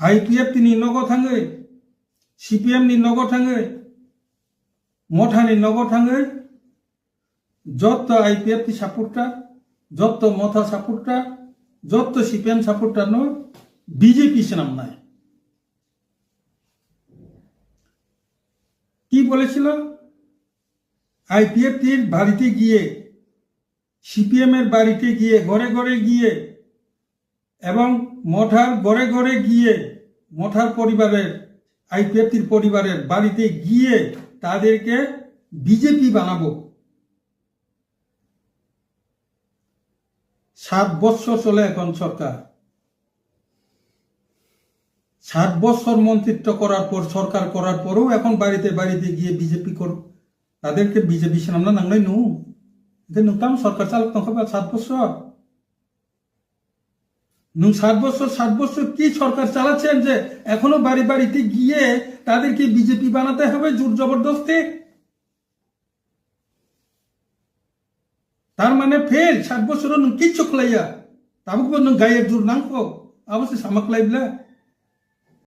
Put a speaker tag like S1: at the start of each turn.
S1: IPF ni nogo thangai CPM ni nogo thangai motha ni nogo thangai jotto IPF ti supporter jotto motha supporter jotto CPM supporter no BJP নাম নাই কি বলেছিল IPF টির বাড়িতে গিয়ে CPM এর বাড়িতে গিয়ে ঘরে ঘরে গিয়ে এবং মঠার ঘরে ঘরে গিয়ে মঠার পরিবারের IPF টির পরিবারের বাড়িতে গিয়ে তাদেরকে বিজেপি বানাবো 7 বছর চলে এখন সরকার 7 বছর মন্ত্রিত্ব করার পর সরকার করার পরও এখন বাড়িতে বাড়িতে গিয়ে বিজেপি তাদেরকে বিজেপি নাম নাংলাই নু এটা নতুন সরকার চালক নকবা 7 বছর নু 7 বছর কি সরকার চালাচ্ছেন যে এখনো বাড়ি বাড়িতে গিয়ে তাদেরকে বিজেপি বানাতে হবে জোর জবরদস্তি তার মানে ফেল 7 বছর নু কিচ্ছু খলাইয়া তাবুক নু গায়ের জোর নাংকো অবশ্যই সামাক লাইবলা